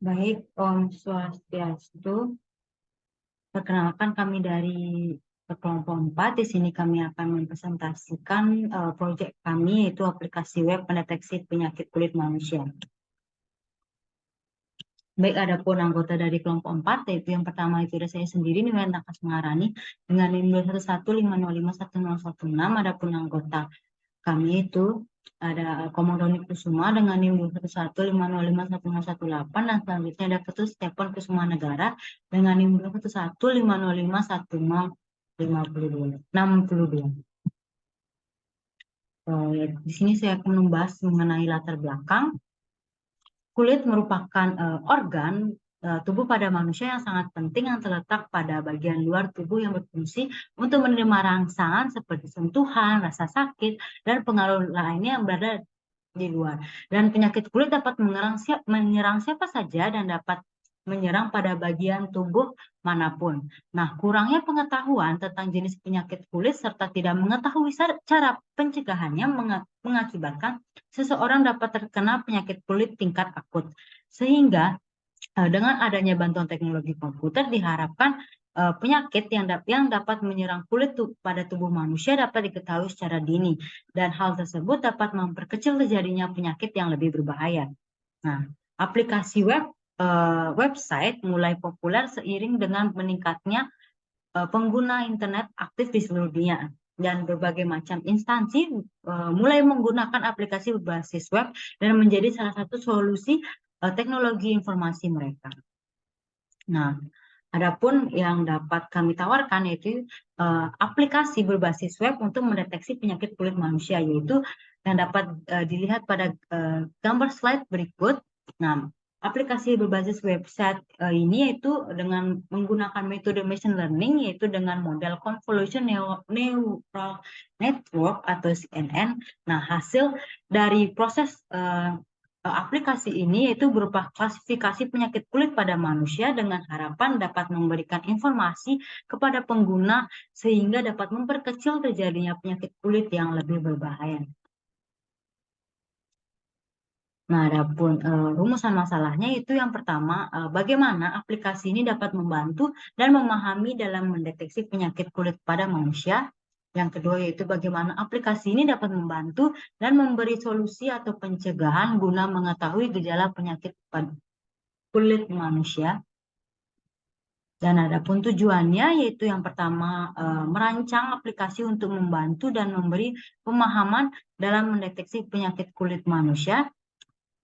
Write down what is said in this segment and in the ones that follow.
Baik, Om Swastiastu. Perkenalkan kami dari kelompok 4. Di sini kami akan mempresentasikan proyek kami, yaitu aplikasi web pendeteksi penyakit kulit manusia. Baik, adapun anggota dari kelompok 4, yaitu yang pertama itu ada saya sendiri, Niwen Takas Mengarani, dengan NIM 211505116. Adapun anggota kami itu ada Komodoni Kusuma dengan NIM 211505118, dan selanjutnya ada Ketut Stephen Kusuma Negara dengan NIM 211505162. Di sini saya akan membahas mengenai latar belakang. Kulit merupakan organ tubuh pada manusia yang sangat penting, yang terletak pada bagian luar tubuh yang berfungsi untuk menerima rangsangan seperti sentuhan, rasa sakit, dan pengaruh lainnya yang berada di luar. Dan penyakit kulit dapat menyerang siapa saja dan dapat menyerang pada bagian tubuh manapun. Nah, kurangnya pengetahuan tentang jenis penyakit kulit serta tidak mengetahui cara pencegahannya mengakibatkan seseorang dapat terkena penyakit kulit tingkat akut. Sehingga dengan adanya bantuan teknologi komputer diharapkan penyakit yang dapat menyerang kulit pada tubuh manusia dapat diketahui secara dini, dan hal tersebut dapat memperkecil terjadinya penyakit yang lebih berbahaya. Nah, aplikasi website mulai populer seiring dengan meningkatnya pengguna internet aktif di seluruh dunia, dan berbagai macam instansi mulai menggunakan aplikasi berbasis web dan menjadi salah satu solusi teknologi informasi mereka. Nah, adapun yang dapat kami tawarkan yaitu aplikasi berbasis web untuk mendeteksi penyakit kulit manusia, yaitu yang dapat dilihat pada gambar slide berikut. Nah, aplikasi berbasis website ini yaitu dengan menggunakan metode machine learning, yaitu dengan model convolution neural network atau CNN. Nah, hasil dari proses aplikasi ini yaitu berupa klasifikasi penyakit kulit pada manusia dengan harapan dapat memberikan informasi kepada pengguna sehingga dapat memperkecil terjadinya penyakit kulit yang lebih berbahaya. Nah, adapun rumusan masalahnya itu yang pertama, bagaimana aplikasi ini dapat membantu dan memahami dalam mendeteksi penyakit kulit pada manusia. Yang kedua yaitu bagaimana aplikasi ini dapat membantu dan memberi solusi atau pencegahan guna mengetahui gejala penyakit kulit manusia. Dan adapun tujuannya yaitu yang pertama merancang aplikasi untuk membantu dan memberi pemahaman dalam mendeteksi penyakit kulit manusia.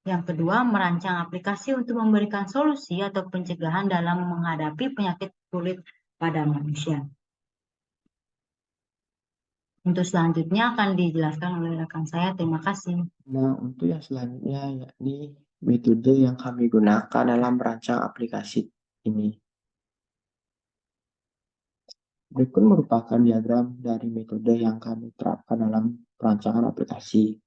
Yang kedua, merancang aplikasi untuk memberikan solusi atau pencegahan dalam menghadapi penyakit kulit pada manusia. Untuk selanjutnya akan dijelaskan oleh rekan saya. Terima kasih. Nah, untuk yang selanjutnya yakni metode yang kami gunakan dalam merancang aplikasi ini. Berikut merupakan diagram dari metode yang kami terapkan dalam perancangan aplikasi.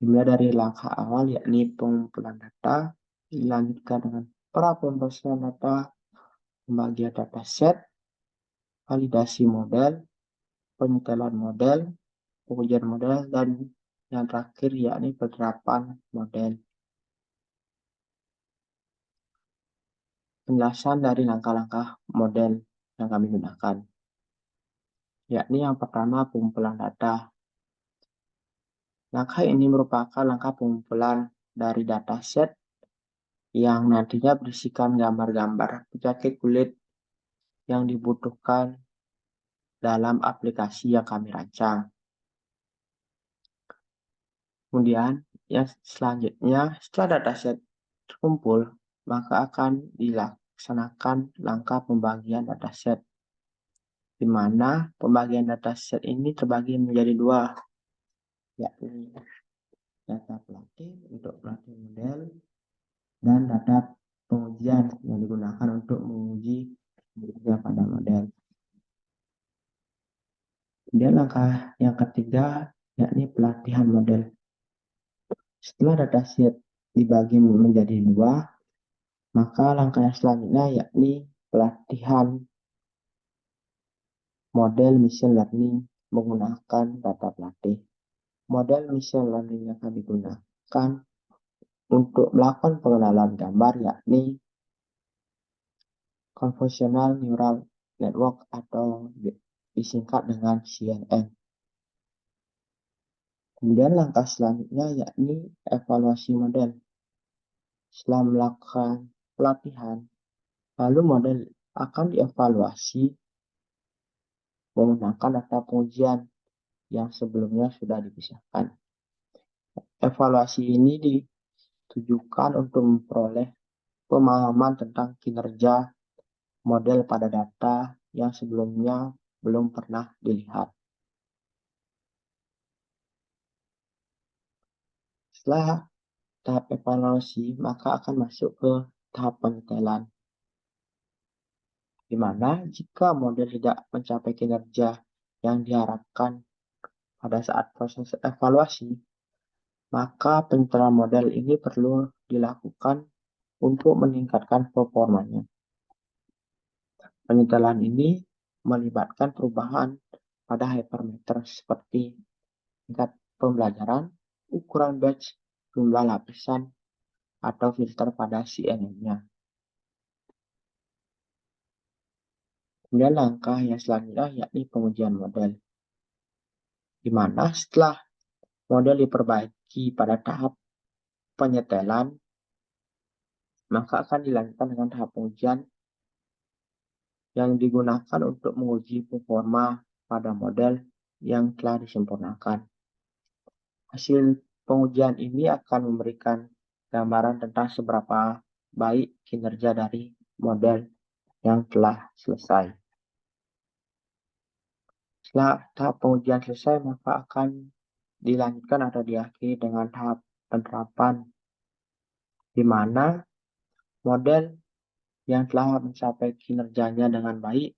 Dimulai dari langkah awal yakni pengumpulan data, dilanjutkan dengan praproses data, pembagian dataset, validasi model, penyetelan model, pengujian model, dan yang terakhir yakni penerapan model. Penjelasan dari langkah-langkah model yang kami gunakan, yakni yang pertama pengumpulan data. Langkah ini merupakan langkah pengumpulan dari dataset yang nantinya berisikan gambar-gambar penyakit kulit yang dibutuhkan dalam aplikasi yang kami rancang. Kemudian, yang selanjutnya, setelah dataset terkumpul, maka akan dilaksanakan langkah pembagian dataset, di mana pembagian dataset ini terbagi menjadi dua, yakni data pelatih untuk pelatih model dan data pengujian yang digunakan untuk menguji kinerja pada model. Kemudian langkah yang ketiga yakni pelatihan model. Setelah dataset dibagi menjadi dua, maka langkah yang selanjutnya yakni pelatihan model machine learning menggunakan data pelatih. Model machine learning yang kami gunakan untuk melakukan pengenalan gambar, yakni Convolutional Neural Network atau disingkat dengan CNN. Kemudian langkah selanjutnya yakni evaluasi model. Setelah melakukan pelatihan, lalu model akan dievaluasi menggunakan data pengujian yang sebelumnya sudah dipisahkan. Evaluasi ini ditujukan untuk memperoleh pemahaman tentang kinerja model pada data yang sebelumnya belum pernah dilihat. Setelah tahap evaluasi, maka akan masuk ke tahap penyetelan, di mana jika model tidak mencapai kinerja yang diharapkan pada saat proses evaluasi, maka penyetelan model ini perlu dilakukan untuk meningkatkan performanya. Penyetelan ini melibatkan perubahan pada hypermeter seperti tingkat pembelajaran, ukuran batch, jumlah lapisan, atau filter pada CNN-nya. Kemudian langkah yang selanjutnya yakni pengujian model, di mana setelah model diperbaiki pada tahap penyetelan, maka akan dilanjutkan dengan tahap pengujian yang digunakan untuk menguji performa pada model yang telah disempurnakan. Hasil pengujian ini akan memberikan gambaran tentang seberapa baik kinerja dari model yang telah selesai. Setelah tahap pengujian selesai, maka akan dilanjutkan atau diakhiri dengan tahap penerapan, di mana model yang telah mencapai kinerjanya dengan baik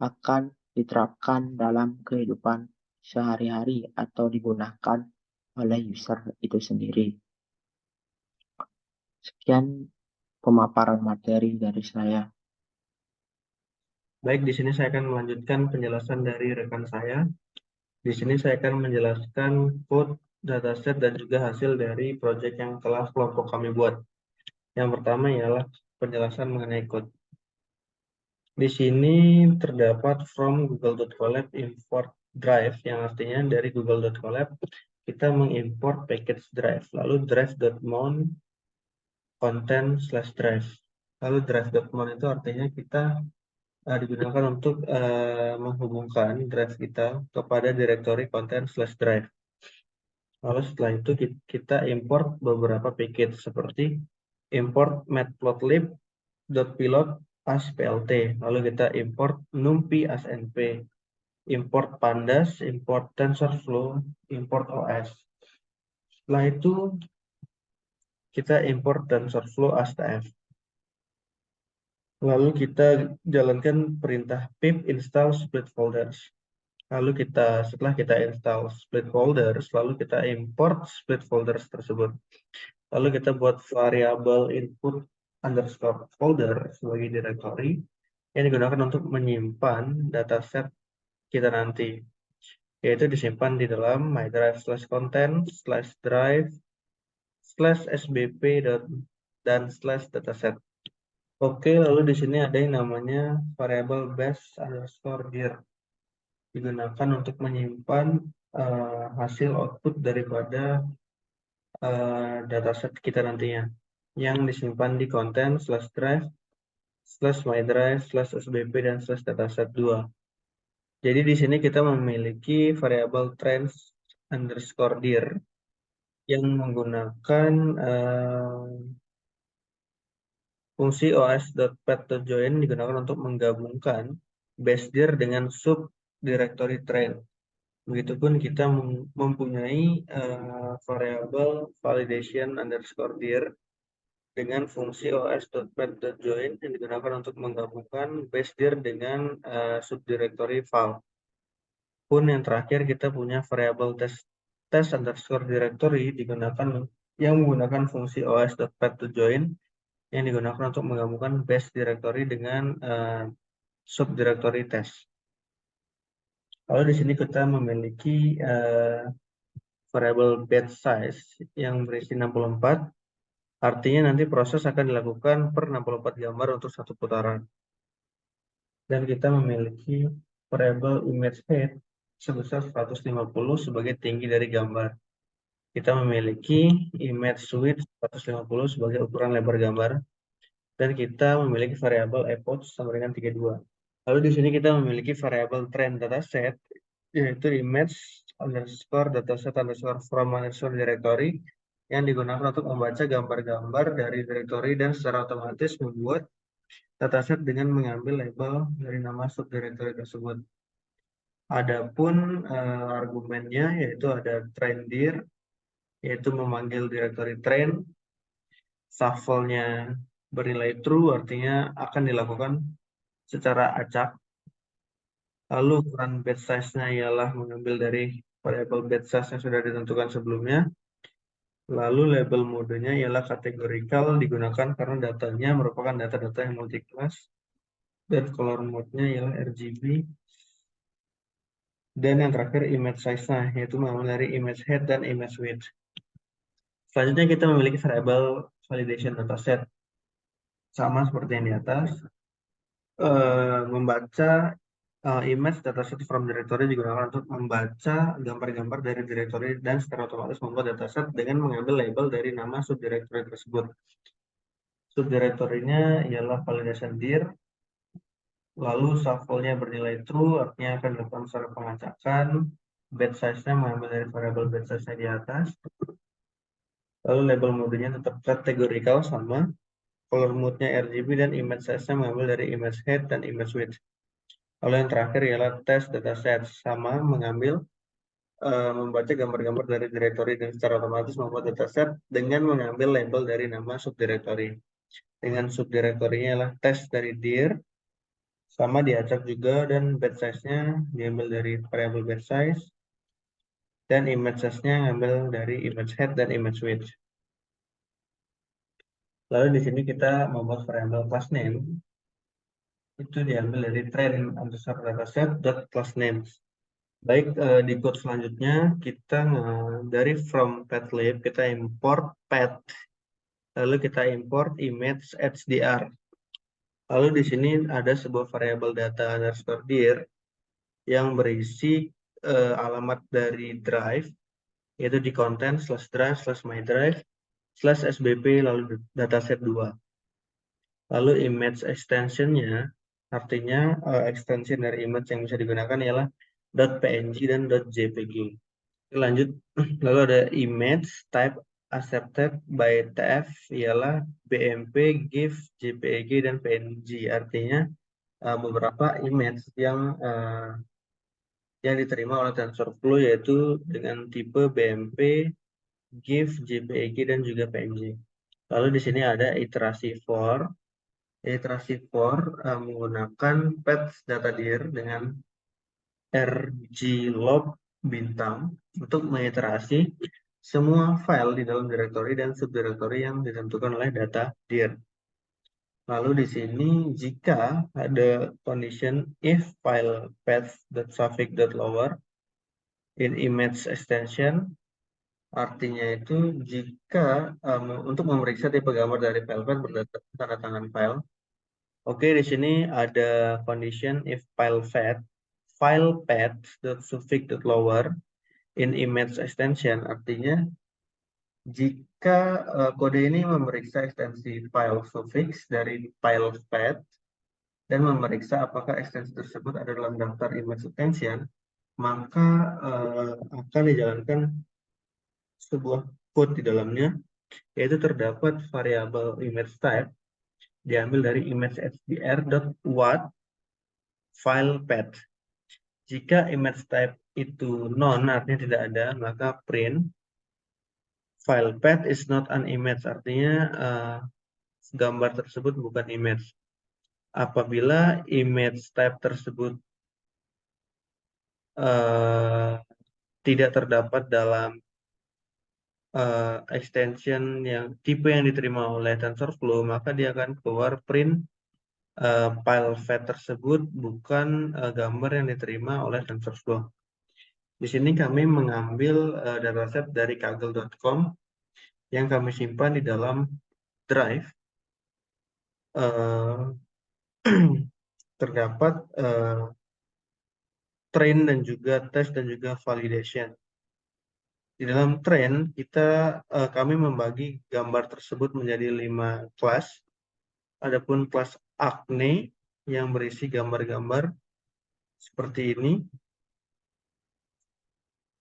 akan diterapkan dalam kehidupan sehari-hari atau digunakan oleh user itu sendiri. Sekian pemaparan materi dari saya. Baik, di sini saya akan melanjutkan penjelasan dari rekan saya. Di sini saya akan menjelaskan code, dataset, dan juga hasil dari proyek yang telah kelompok kami buat. Yang pertama ialah penjelasan mengenai code. Di sini terdapat from google.colab import drive, yang artinya dari google.colab kita mengimport package drive, lalu drive.mount content/drive. Lalu drive.mount itu artinya kita digunakan untuk menghubungkan drive kita kepada directory content/drive. Lalu setelah itu kita import beberapa package seperti import matplotlib.pilot as plt, lalu kita import numpy as np, import pandas, import tensorflow, import os. Setelah itu kita import tensorflow as tf. Lalu kita jalankan perintah pip install split folders. Lalu setelah kita install split folders, lalu kita import split folders tersebut. Lalu kita buat variabel input underscore folder sebagai directory yang digunakan untuk menyimpan dataset kita nanti, yaitu disimpan di dalam mydrive/content/drive/sbp dan /dataset. Oke, lalu di sini ada yang namanya variabel base_dir, digunakan untuk menyimpan hasil output daripada dataset kita nantinya, yang disimpan di content/drive/mydrive/sbp dan /dataset2. Jadi di sini kita memiliki variabel trans_dir yang menggunakan fungsi os.pet.join digunakan untuk menggabungkan basedir dengan subdirectory train. Begitupun kita mempunyai variabel validation_dir dengan fungsi os.pet.join yang digunakan untuk menggabungkan basedir dengan subdirectory file. Pun yang terakhir kita punya variabel test_directory yang menggunakan fungsi os.pet.join yang digunakan untuk menggabungkan base directory dengan subdirectory test. Lalu di sini kita memiliki variabel batch size yang berisi 64 Artinya nanti proses akan dilakukan per 64 gambar untuk satu putaran. Dan kita memiliki variabel image height sebesar 150 sebagai tinggi dari gambar. Kita memiliki image width 150 sebagai ukuran lebar gambar. Dan kita memiliki variabel epoch sama dengan 32. Lalu di sini kita memiliki variabel trend dataset, yaitu image underscore dataset underscore from underscore directory, yang digunakan untuk membaca gambar-gambar dari directory dan secara otomatis membuat dataset dengan mengambil label dari nama subdirectory tersebut. Adapun argumennya yaitu ada train dir, yaitu memanggil directory train, shuffle-nya bernilai true, artinya akan dilakukan secara acak. Lalu ukuran batch size-nya ialah mengambil dari variabel batch size yang sudah ditentukan sebelumnya. Lalu label modenya ialah categorical, digunakan karena datanya merupakan data-data yang multi-class. Dan color mode-nya ialah RGB. Dan yang terakhir image size-nya, yaitu mengambil dari image head dan image width. Selanjutnya kita memiliki variabel validation dataset. Sama seperti yang di atas. Membaca image dataset from directory digunakan untuk membaca gambar-gambar dari directory dan secara otomatis membuat dataset dengan mengambil label dari nama subdirectory tersebut. Subdirectory-nya ialah validation dir. Lalu shuffle-nya bernilai true, artinya akan dilakukan secara pengacakan. Batch size-nya mengambil dari variabel batch size-nya di atas. Lalu label modenya tetap categorical sama. Color mode-nya RGB dan image size-nya mengambil dari image head dan image width. Lalu yang terakhir ialah test dataset, sama mengambil membaca gambar-gambar dari directory dan secara otomatis membuat dataset dengan mengambil label dari nama subdirectory. Dengan subdirectory-nya ialah test dari dir, sama diacak juga, dan batch size-nya diambil dari variabel batch size, dan image size-nya ngambil dari image head dan image width. Lalu di sini kita membuat variabel class name, itu diambil dari train underscore dataset dot class names. Baik, di code selanjutnya kita dari from path.lib kita import path, lalu kita import image HDR. Lalu di sini ada sebuah variabel data underscore dir yang berisi alamat dari drive, yaitu di content /drive /my drive /sbp lalu dataset 2. Lalu image extension-nya, artinya extension dari image yang bisa digunakan ialah .png dan .jpg. Lanjut, lalu ada image type accepted by TF ialah BMP, GIF, JPEG, dan PNG. Artinya beberapa image yang diterima oleh TensorFlow yaitu dengan tipe BMP, GIF, JPEG, dan juga PNG. Lalu di sini ada iterasi for. Iterasi for menggunakan path data dir dengan rglog bintang untuk mengiterasi semua file di dalam directory dan subdirectory yang ditentukan oleh data dir. Lalu di sini jika ada condition if file path.suffix.lower in image extension, artinya itu jika untuk memeriksa tipe gambar dari file path berdasarkan tanda tangan file. Oke, di sini ada condition if file path.suffix.lower in image extension, artinya jika kode ini memeriksa ekstensi file suffix dari file path dan memeriksa apakah ekstensi tersebut ada dalam daftar image extension, maka akan dijalankan sebuah code di dalamnya, yaitu terdapat variabel image type diambil dari image hdr.what file path. Jika image type itu none, artinya tidak ada, maka print file path is not an image, artinya gambar tersebut bukan image. Apabila image type tersebut tidak terdapat dalam extension yang tipe yang diterima oleh TensorFlow, maka dia akan keluar print file path tersebut bukan gambar yang diterima oleh TensorFlow. Di sini kami mengambil dataset dari kaggle.com yang kami simpan di dalam drive terdapat train dan juga test dan juga validation. Di dalam train kami membagi gambar tersebut menjadi 5 kelas. Adapun kelas acne yang berisi gambar-gambar seperti ini.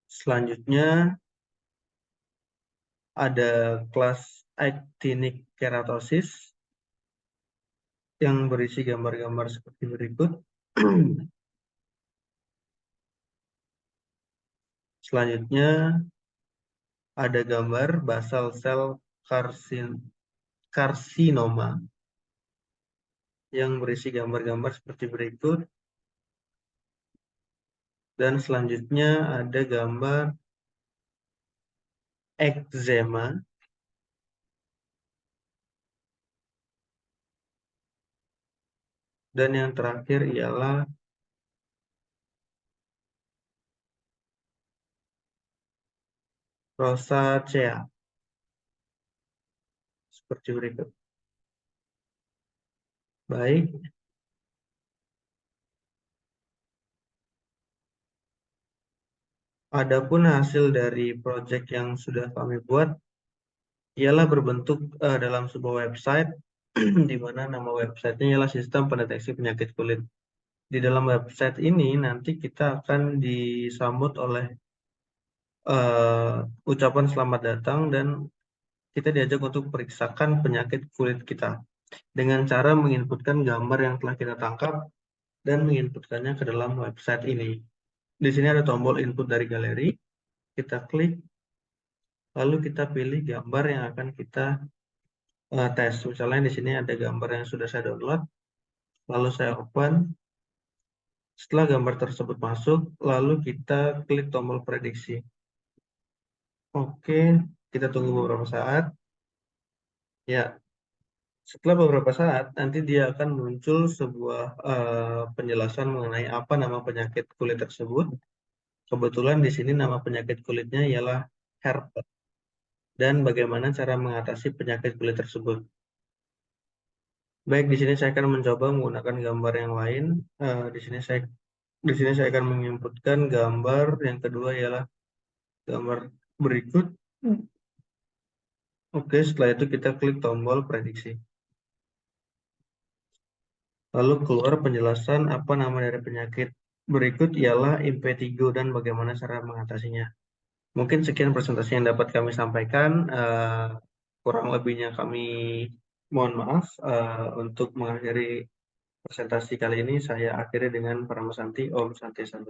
Selanjutnya ada kelas actinic keratosis yang berisi gambar-gambar seperti berikut. Selanjutnya ada gambar basal cell karsinoma yang berisi gambar-gambar seperti berikut. Dan selanjutnya ada gambar eczema dan yang terakhir ialah rosacea seperti berikut. Baik. Adapun hasil dari proyek yang sudah kami buat ialah berbentuk dalam sebuah website di mana nama websitenya ialah Sistem Pendeteksi Penyakit Kulit. Di dalam website ini nanti kita akan disambut oleh ucapan selamat datang dan kita diajak untuk periksakan penyakit kulit kita dengan cara menginputkan gambar yang telah kita tangkap dan menginputkannya ke dalam website ini. Di sini ada tombol input dari galeri, kita klik, lalu kita pilih gambar yang akan kita tes. Misalnya di sini ada gambar yang sudah saya download, lalu saya open. Setelah gambar tersebut masuk, lalu kita klik tombol prediksi. Oke, kita tunggu beberapa saat. Ya, setelah beberapa saat, nanti dia akan muncul sebuah penjelasan mengenai apa nama penyakit kulit tersebut. Kebetulan di sini nama penyakit kulitnya ialah herpes dan bagaimana cara mengatasi penyakit kulit tersebut. Baik, di sini saya akan mencoba menggunakan gambar yang lain. Di sini saya akan menginputkan gambar yang kedua ialah gambar berikut. Oke, setelah itu kita klik tombol prediksi. Lalu keluar penjelasan apa nama dari penyakit berikut ialah impetigo dan bagaimana cara mengatasinya. Mungkin sekian presentasi yang dapat kami sampaikan. Kurang lebihnya kami mohon maaf. Untuk mengakhiri presentasi kali ini saya akhiri dengan Paramasanti. Om Santi Santi.